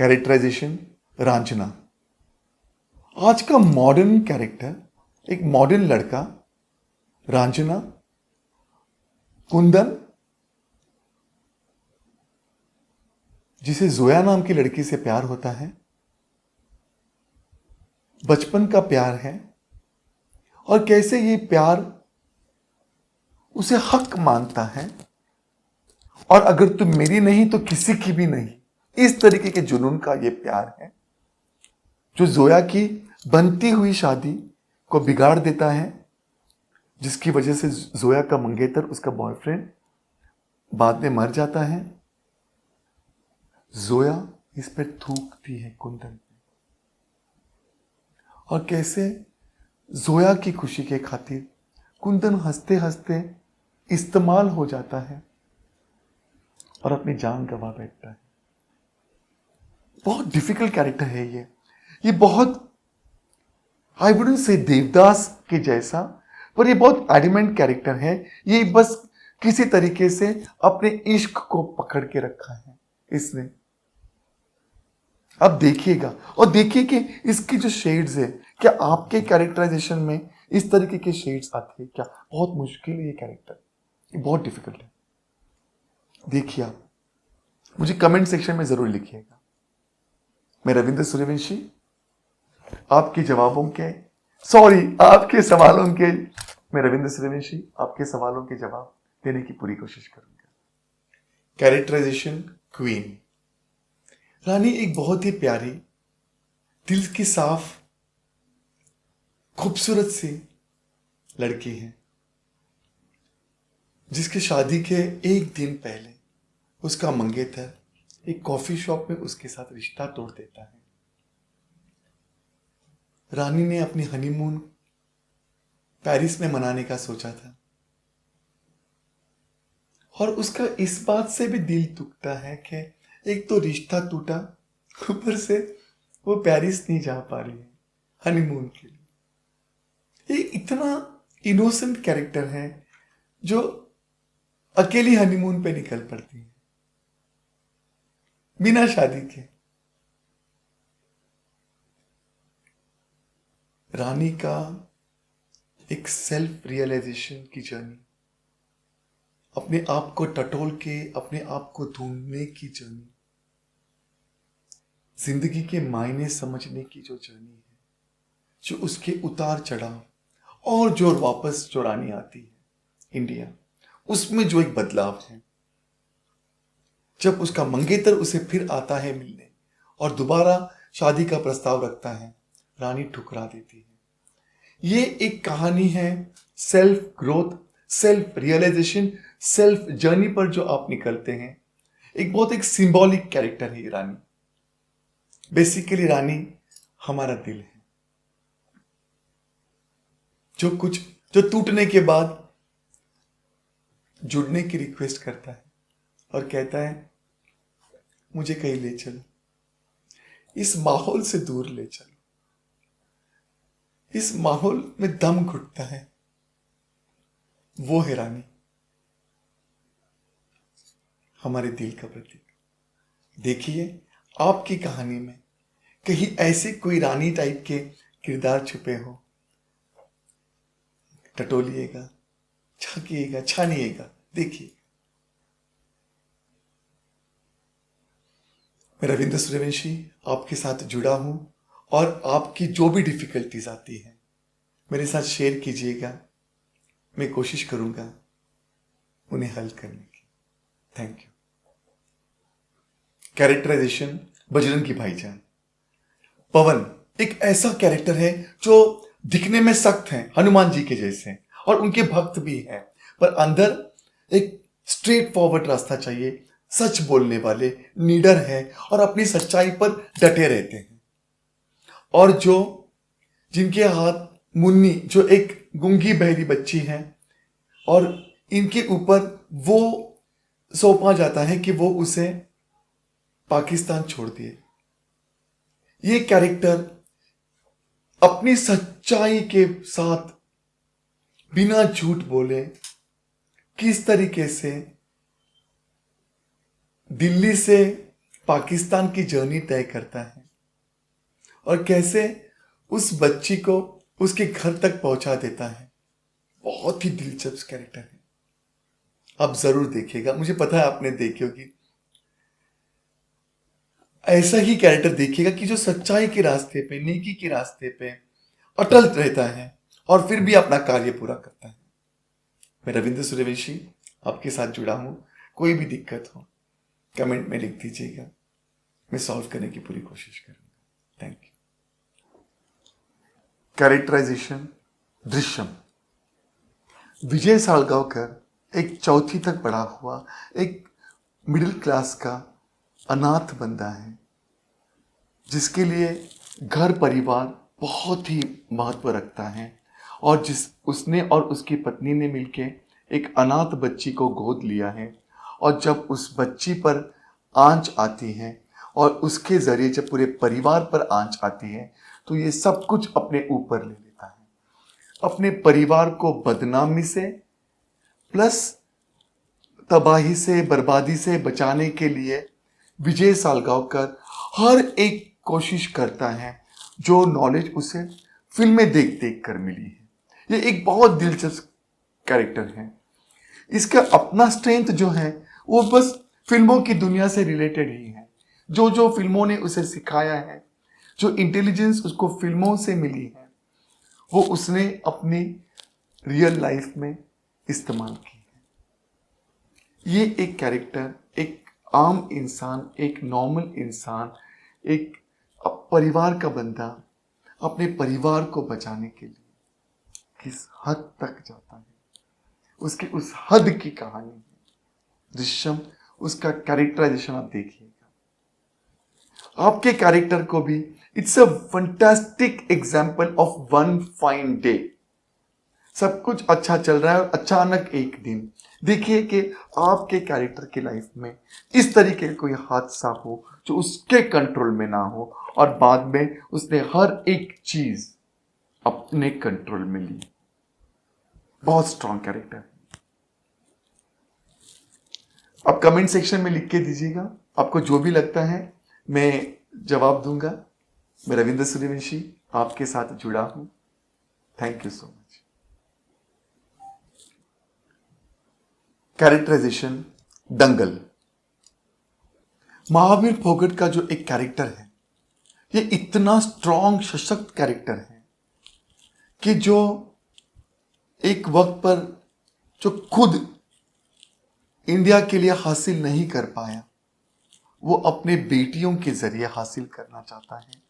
Characterisation Raanjhanaa. आज का modern character, एक मॉडर्न लड़का रांझना, कुंदन, जिसे जोया नाम की लड़की से प्यार होता है, बचपन का प्यार है, और कैसे ये प्यार उसे हक मानता है, और अगर तुम मेरी नहीं तो किसी की भी नहीं, इस तरीके के जुनून का ये प्यार है जो जोया की बनती हुई शादी को बिगाड़ देता है, जिसकी वजह से जोया का मंगेतर, उसका बॉयफ्रेंड, बाद में मर जाता है। जोया इस पर थूकती है कुंदन पे, और कैसे जोया की खुशी के खातिर कुंदन हंसते हंसते इस्तेमाल हो जाता है और अपनी जान गंवा बैठता है। बहुत डिफिकल्ट कैरेक्टर है ये बहुत, आई वुडंट से देवदास के जैसा, पर ये बहुत एडमेंट कैरेक्टर है। ये बस किसी तरीके से अपने इश्क को पकड़ के रखा है इसने। अब देखिएगा और देखिए कि इसकी जो शेड्स है, क्या आपके कैरेक्टराइजेशन में इस तरीके के शेड्स आते हैं क्या? बहुत मुश्किल है ये कैरेक्टर, ये बहुत डिफिकल्ट है। देखिए आप, मुझे कमेंट सेक्शन में जरूर लिखिएगा। मैं रविंद्र सूर्यवंशी आपके सवालों के मैं रविंद्र सूर्यवंशी आपके सवालों के जवाब देने की पूरी कोशिश करूंगा। Characterisation queen. रानी एक बहुत ही प्यारी, दिल की साफ, खूबसूरत सी लड़की है, जिसके शादी के एक दिन पहले उसका मंगेतर एक कॉफी शॉप में उसके साथ रिश्ता तोड़ देता है। रानी ने अपनी हनीमून पेरिस में मनाने का सोचा था, और उसका इस बात से भी दिल टूटता है कि एक तो रिश्ता टूटा, ऊपर से वो पेरिस नहीं जा पा रही है हनीमून के लिए। ये इतना इनोसेंट कैरेक्टर है जो अकेली हनीमून पे निकल पड़ती है बिना शादी के। रानी का एक सेल्फ रियलाइजेशन की जर्नी, अपने आप को टटोल के अपने आप को ढूंढने की जर्नी, जिंदगी के मायने समझने की जो जर्नी है, जो उसके उतार चढ़ाव, और जो वापस जो रानी आती है इंडिया, उसमें जो एक बदलाव है। जब उसका मंगेतर उसे फिर आता है मिलने और दोबारा शादी का प्रस्ताव रखता है, रानी ठुकरा देती है। ये एक कहानी है self growth, self realisation, self journey पर जो आप निकलते हैं। एक सिंबॉलिक कैरेक्टर है ये रानी। बेसिकली रानी हमारा दिल है, जो टूटने के बाद जुड़ने की रिक्वेस्ट करता है और कहता है मुझे कहीं ले चलो, इस माहौल से दूर ले चलो। इस माहौल में दम घुटता है, वो है रानी, हमारे दिल का प्रतीक। देखिए आपकी कहानी में कहीं ऐसे कोई रानी टाइप के किरदार छुपे हो, टटोलिएगा, झांकिएगा, छानिएगा, देखिए। मैं रविंद्र सूर्यवंशी आपके साथ जुड़ा हूं, और आपकी जो भी डिफिकल्टीज आती है मेरे साथ शेयर कीजिएगा, मैं कोशिश करूंगा उन्हें हल करने की। Thank you. कैरेक्टराइजेशन बजरंगी भाईजान। पवन एक ऐसा कैरेक्टर है जो दिखने में सख्त है, हनुमान जी के जैसे, और उनके भक्त भी हैं, पर अंदर एक स्ट्रेट फॉरवर्ड रास्ता चाहिए, सच बोलने वाले, नीडर है और अपनी सच्चाई पर डटे रहते हैं। और जो जिनके हाथ मुन्नी, जो एक गूंगी बहरी बच्ची है, और इनके ऊपर वो सौंपा जाता है कि वो उसे पाकिस्तान छोड़ दिए। ये कैरेक्टर अपनी सच्चाई के साथ बिना झूठ बोले किस तरीके से दिल्ली से पाकिस्तान की जर्नी तय करता है और कैसे उस बच्ची को उसके घर तक पहुंचा देता है। बहुत ही दिलचस्प कैरेक्टर है, आप जरूर देखिएगा। मुझे पता है आपने देखी होगी। ऐसा ही कैरेक्टर देखिएगा कि जो सच्चाई के रास्ते पे, नेकी के रास्ते पे अटल रहता है और फिर भी अपना कार्य पूरा करता है। मैं रविंद्र सूर्यवंशी आपके साथ जुड़ा हूं। कोई भी दिक्कत हो कमेंट में लिख दीजिएगा, मैं सॉल्व करने की पूरी कोशिश करूंगा। Thank you. कैरेक्टराइजेशन दृश्यम। विजय सालगांवकर एक चौथी तक पढ़ा हुआ एक मिडिल क्लास का अनाथ बंदा है, जिसके लिए घर परिवार बहुत ही महत्व रखता है और उसने और उसकी पत्नी ने मिलके एक अनाथ बच्ची को गोद लिया है। और जब उस बच्ची पर आंच आती है और उसके जरिए जब पूरे परिवार पर आंच आती है तो ये सब कुछ अपने ऊपर ले लेता है। अपने परिवार को बदनामी से प्लस तबाही से, बर्बादी से बचाने के लिए विजय सालगांवकर हर एक कोशिश करता है जो नॉलेज उसे फिल्में देख देख कर मिली है। ये एक बहुत दिलचस्प कैरेक्टर है। इसका अपना स्ट्रेंथ जो है वो बस फिल्मों की दुनिया से रिलेटेड ही है। जो जो फिल्मों ने उसे सिखाया है, जो इंटेलिजेंस उसको फिल्मों से मिली है, वो उसने अपनी रियल लाइफ में इस्तेमाल की है। ये एक कैरेक्टर, एक आम इंसान, एक नॉर्मल इंसान, एक परिवार का बंदा अपने परिवार को बचाने के लिए किस हद तक जाता है, उसकी उस हद की कहानी है दृश्यम। उसका कैरेक्टराइजेशन आप देखिएगा। आपके कैरेक्टर को भी it's a fantastic example of one fine day. सब कुछ अच्छा चल रहा है और अचानक एक दिन देखिए कि आपके कैरेक्टर की लाइफ में इस तरीके का कोई हादसा हो जो उसके कंट्रोल में ना हो और बाद में उसने हर एक चीज अपने कंट्रोल में ली। बहुत स्ट्रॉन्ग कैरेक्टर है। आप कमेंट सेक्शन में लिख के दीजिएगा, आपको जो भी लगता है मैं जवाब दूंगा। मैं रविंद्र सूर्यवंशी आपके साथ जुड़ा हूं। Thank you so much. Characterization Dangal. Mahavir Phogat का जो एक कैरेक्टर है, ये इतना स्ट्रॉन्ग सशक्त कैरेक्टर है कि जो एक वक्त पर जो खुद इंडिया के लिए हासिल नहीं कर पाया, वो अपने बेटियों के जरिए हासिल करना चाहता है।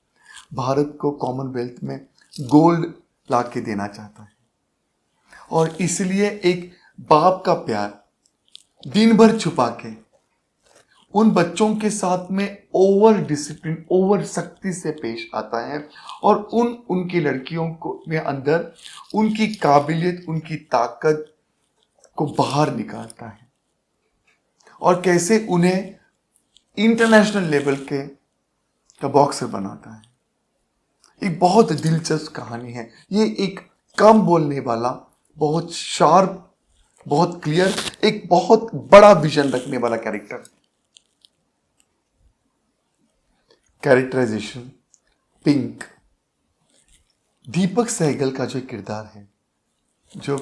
भारत को कॉमनवेल्थ में गोल्ड ला के देना चाहता है और इसलिए एक बाप का प्यार दिन भर छुपा के उन बच्चों के साथ में ओवर डिसिप्लिन, ओवर सख्ती से पेश आता है और उनकी लड़कियों को में अंदर उनकी काबिलियत, उनकी ताकत को बाहर निकालता है और कैसे उन्हें इंटरनेशनल लेवल का बॉक्सर बनाता है। एक बहुत दिलचस्प कहानी है। ये एक कम बोलने वाला, बहुत शार्प, बहुत क्लियर, एक बहुत बड़ा विजन रखने वाला कैरेक्टर है। Characterisation pink. दीपक सहगल का जो किरदार है, जो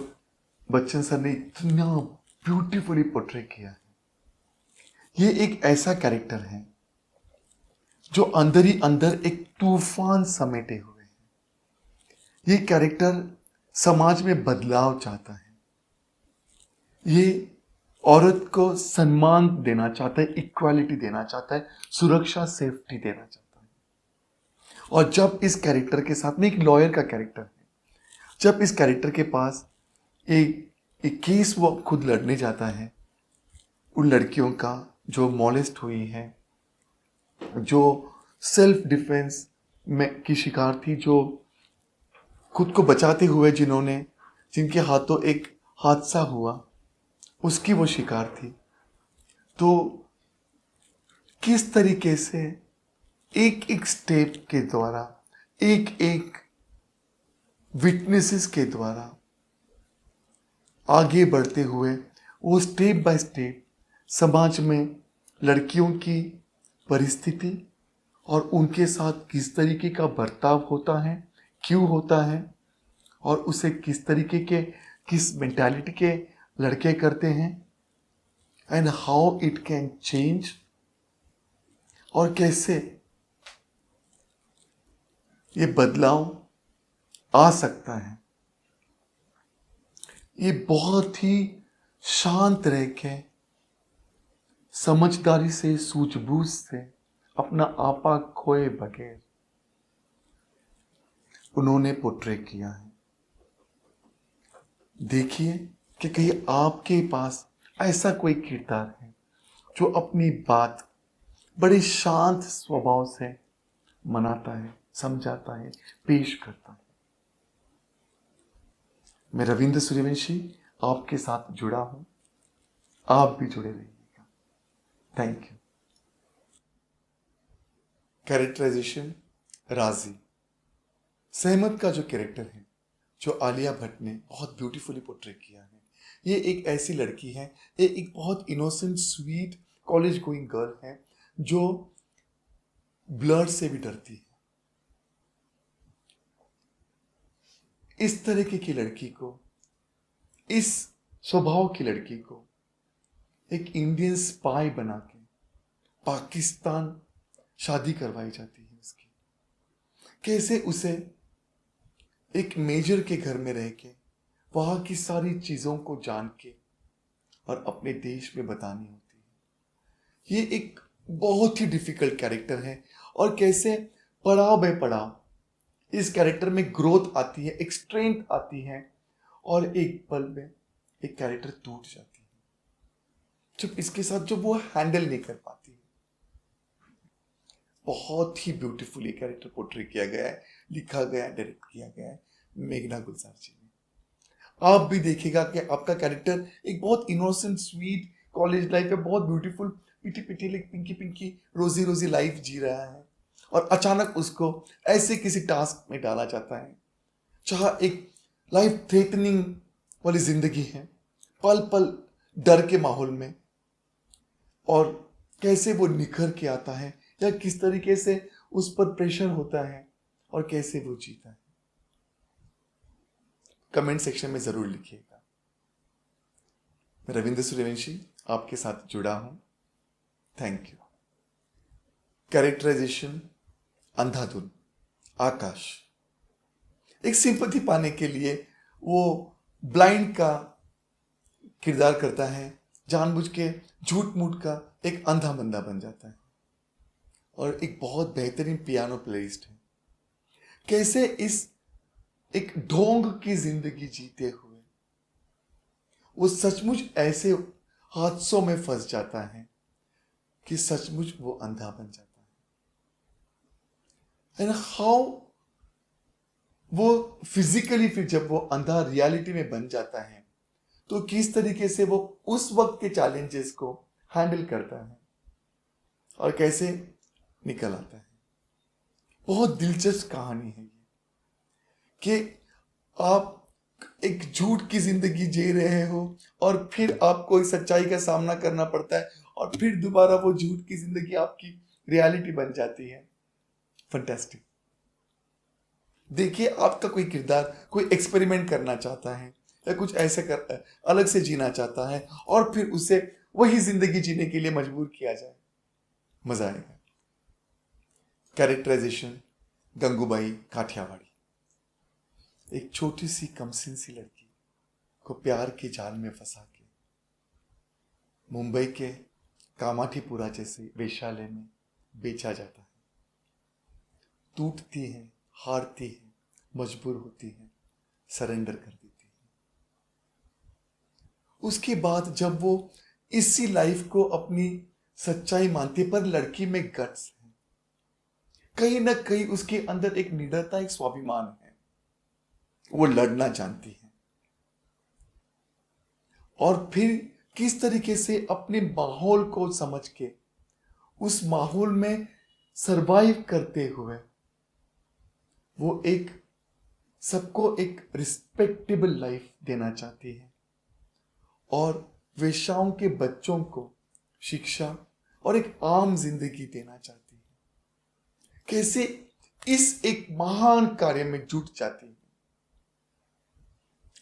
बच्चन सर ने इतना ब्यूटीफुली पोर्ट्रे किया है, ये एक ऐसा कैरेक्टर है जो अंदर ही अंदर एक तूफान समेटे हुए है। ये कैरेक्टर समाज में बदलाव चाहता है। ये औरत को सम्मान देना चाहता है, इक्वालिटी देना चाहता है, सुरक्षा, सेफ्टी देना चाहता है। और जब इस कैरेक्टर के साथ में एक लॉयर का कैरेक्टर है, जब इस कैरेक्टर के पास एक केस वो खुद लड़ने जाता है, उन लड़कियों का जो मॉलेस्ट हुई है, जो सेल्फ डिफेंस में की शिकार थी, जो खुद को बचाते हुए जिनके हाथों एक हादसा हुआ उसकी वो शिकार थी, तो किस तरीके से एक एक स्टेप के द्वारा, एक एक विटनेसेस के द्वारा आगे बढ़ते हुए वो स्टेप बाय स्टेप समाज में लड़कियों की परिस्थिति और उनके साथ किस तरीके का बर्ताव होता है, क्यों होता है, और उसे किस तरीके के, किस मेंटालिटी के लड़के करते हैं, and how it can change, और कैसे ये बदलाव आ सकता है। ये बहुत ही शांत रह के, समझदारी से, सूझबूझ से, अपना आपा खोए बगैर उन्होंने पोर्ट्रे किया है। देखिए कि कहीं आपके पास ऐसा कोई किरदार है जो अपनी बात बड़े शांत स्वभाव से मनाता है, समझाता है, पेश करता है। मैं रविंद्र सूर्यवंशी आपके साथ जुड़ा हूं, आप भी जुड़े रहिएगा। Thank you. कैरेक्टराइजेशन राजी। सहमत का जो कैरेक्टर है, जो आलिया भट्ट ने बहुत ब्यूटीफुली पोर्ट्रे किया है, ये एक ऐसी लड़की है, ये एक बहुत innocent sweet college going girl है जो ब्लड से भी डरती है। इस तरीके की लड़की को, इस स्वभाव की लड़की को एक इंडियन स्पाई बना के पाकिस्तान शादी करवाई जाती है उसकी। कैसे उसे एक मेजर के घर में रह के वहां की सारी चीजों को जान के और अपने देश में बतानी होती है। ये एक बहुत ही डिफिकल्ट कैरेक्टर है, और कैसे पड़ाव बे पड़ाव इस कैरेक्टर में ग्रोथ आती है, एक स्ट्रेंथ आती है, और एक पल में एक कैरेक्टर टूट जाती है जब इसके साथ जो वो हैंडल नहीं कर पाती है। बहुत ही ब्यूटीफुली कैरेक्टर पोर्ट्रे किया गया है, लिखा गया है, डायरेक्ट किया गया है मेघना गुलजार जी ने। आप भी देखिएगा कि आपका कैरेक्टर एक बहुत इनोसेंट स्वीट कॉलेज लाइफ है, बहुत ब्यूटीफुल पिटी पिटी लाइक पिंकी पिंकी रोजी रोजी लाइफ जी रहा है, और अचानक उसको ऐसे किसी टास्क में डाला जाता है जहां एक लाइफ थ्रेटनिंग वाली जिंदगी है, पल पल डर के माहौल में, और कैसे वो निखर के आता है, या किस तरीके से उस पर प्रेशर होता है और कैसे वो जीता है। कमेंट सेक्शन में जरूर लिखिएगा। मैं रविंद्र सूर्यवंशी आपके साथ जुड़ा हूं। Thank you. कैरेक्टराइजेशन अंधाधुन आकाश। एक सिंपैथी पाने के लिए वो ब्लाइंड का किरदार करता है, जानबूझ के झूठ मूठ का एक अंधा बंदा बन जाता है, और एक बहुत बेहतरीन पियानो प्लेइस्ट है। कैसे इस एक ढोंग की जिंदगी जीते हुए वो सचमुच ऐसे हादसों में फंस जाता है कि सचमुच वो अंधा बन जाता है। एंड हाउ वो फिजिकली फिर जब वो अंधा रियलिटी में बन जाता है तो किस तरीके से वो उस वक्त के चैलेंजेस को हैंडल करता है और कैसे निकल आता है। बहुत दिलचस्प कहानी है ये, कि आप एक झूठ की जिंदगी जी रहे हो और फिर आपको इस सच्चाई का सामना करना पड़ता है, और फिर दोबारा वो झूठ की जिंदगी आपकी रियलिटी बन जाती है। फंटास्टिक। देखिए, आपका कोई किरदार कोई एक्सपेरिमेंट करना चाहता है या कुछ ऐसे करता है, अलग से जीना चाहता है, और फिर उसे वही जिंदगी जीने के लिए मजबूर किया जाए, मजा आएगा। कैरेक्टराइजेशन गंगूबाई काठियावाड़ी। एक छोटी सी कमसिन सी लड़की को प्यार के जाल में फंसा के मुंबई के कामाठीपुरा जैसे वेश्यालय में बेचा जाता है। टूटती है, हारती है, मजबूर होती है, सरेंडर कर देती है। उसके बाद जब वो इसी लाइफ को अपनी सच्चाई मानती है, पर लड़की में गट्स है, कहीं ना कहीं उसके अंदर एक निडरता, एक स्वाभिमान है, वो लड़ना जानती है, और फिर किस तरीके से अपने माहौल को समझ के उस माहौल में सरवाइव करते हुए वो एक सबको एक रिस्पेक्टेबल लाइफ देना चाहती है, और वेश्याओं के बच्चों को शिक्षा और एक आम जिंदगी देना चाहती है, कैसे इस एक महान कार्य में जुट जाती है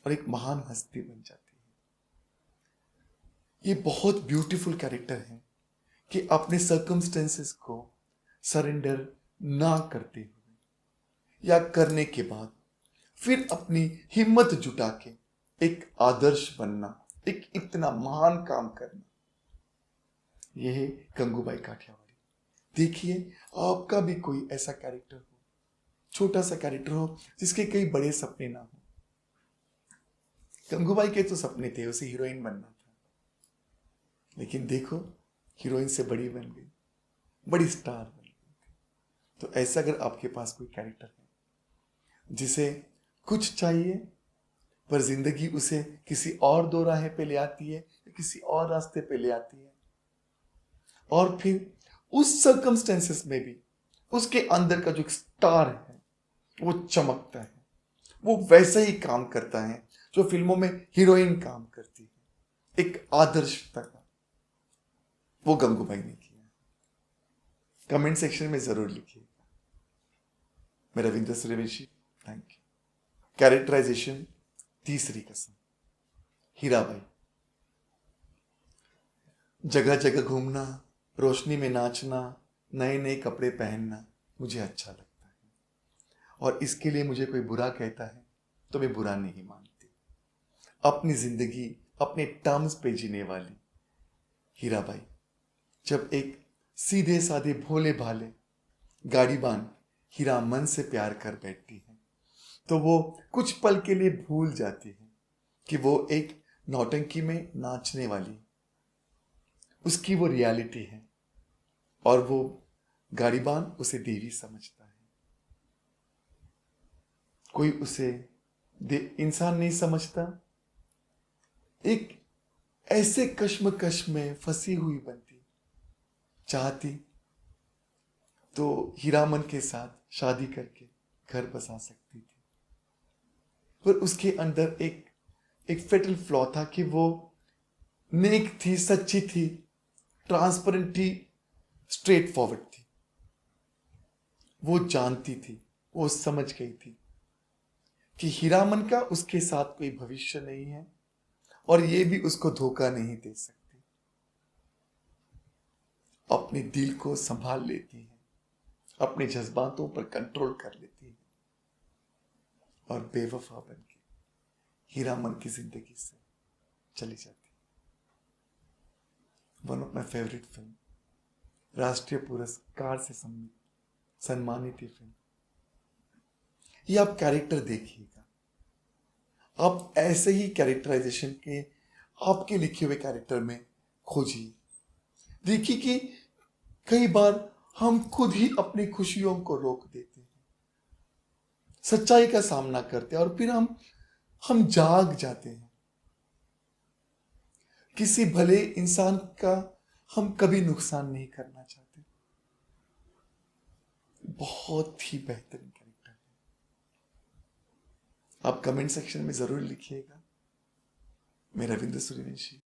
और एक महान हस्ती बन जाती है। ये बहुत ब्यूटीफुल कैरेक्टर है कि अपने सर्कमस्टेंसेस को सरेंडर ना करते हुए या करने के बाद फिर अपनी हिम्मत जुटा के एक आदर्श बनना, एक इतना महान काम करना, यह है गंगूबाई काठियावाड़ी। देखिए, आपका भी कोई ऐसा कैरेक्टर हो, छोटा सा कैरेक्टर हो, जिसके कई बड़े सपने ना हो। गंगूबाई के तो सपने थे, उसे हीरोइन बनना था, लेकिन देखो हीरोइन से बड़ी बन गई, बड़ी स्टार बन गई। तो ऐसा अगर आपके पास कोई कैरेक्टर है जिसे कुछ चाहिए पर जिंदगी उसे किसी और दो राह पे ले आती है, किसी और रास्ते पे ले आती है, और फिर उस सर्कमस्टेंसेस में भी उसके अंदर का जो स्टार है वो चमकता है, वो वैसा ही काम करता है जो फिल्मों में हीरोइन काम करती है, एक आदर्शता का, वो गंगूबाई ने किया। कमेंट सेक्शन में जरूर लिखिएगा। मैं Ravindra Suryavanshi, thank you. Characterisation Teesri Kasam, Hirabai. जगह जगह घूमना, रोशनी में नाचना, नए नए कपड़े पहनना मुझे अच्छा लगता है, और इसके लिए मुझे कोई बुरा कहता है तो मैं बुरा नहीं मानती। अपनी जिंदगी अपने टर्म्स पे जीने वाली हीराबाई जब एक सीधे साधे भोले भाले गाड़ीबान हीरामन से प्यार कर बैठती है तो वो कुछ पल के लिए भूल जाती है कि वो एक नौटंकी में नाचने वाली, उसकी वो रियलिटी है, और वो गाड़ीबान उसे देवी समझता है। कोई उसे इंसान नहीं समझता, एक ऐसे कश्मकश में फंसी हुई बनती। चाहती तो हीरामन के साथ शादी करके घर बसा सकती थी, पर उसके अंदर एक फेटल फ्लॉ था कि वो नेक थी, सच्ची थी, ट्रांसपेरेंट थी, स्ट्रेट फॉरवर्ड थी। वो जानती थी, वो समझ गई थी कि हीरामन का उसके साथ कोई भविष्य नहीं है, और ये भी उसको धोखा नहीं दे सकती। अपने दिल को संभाल लेती है, अपने जज्बातों पर कंट्रोल कर लेती है, और बेवफा बन के हीरामन की जिंदगी से चली जाती है। One of my favourite film, राष्ट्रीय पुरस्कार से सम्मानित फिल्म। ये आप कैरेक्टर देखिएगा, आप ऐसे ही कैरेक्टराइजेशन के आपके लिखे हुए कैरेक्टर में खोजिए। देखिए कि कई बार हम खुद ही अपनी खुशियों को रोक देते हैं, सच्चाई का सामना करते हैं, और फिर हम जाग जाते हैं। किसी भले इंसान का हम कभी नुकसान नहीं करना चाहते। बहुत ही बेहतरीन कैरेक्टर है। आप कमेंट सेक्शन में जरूर लिखिएगा। मैं रविंद्र सूर्यवंशी,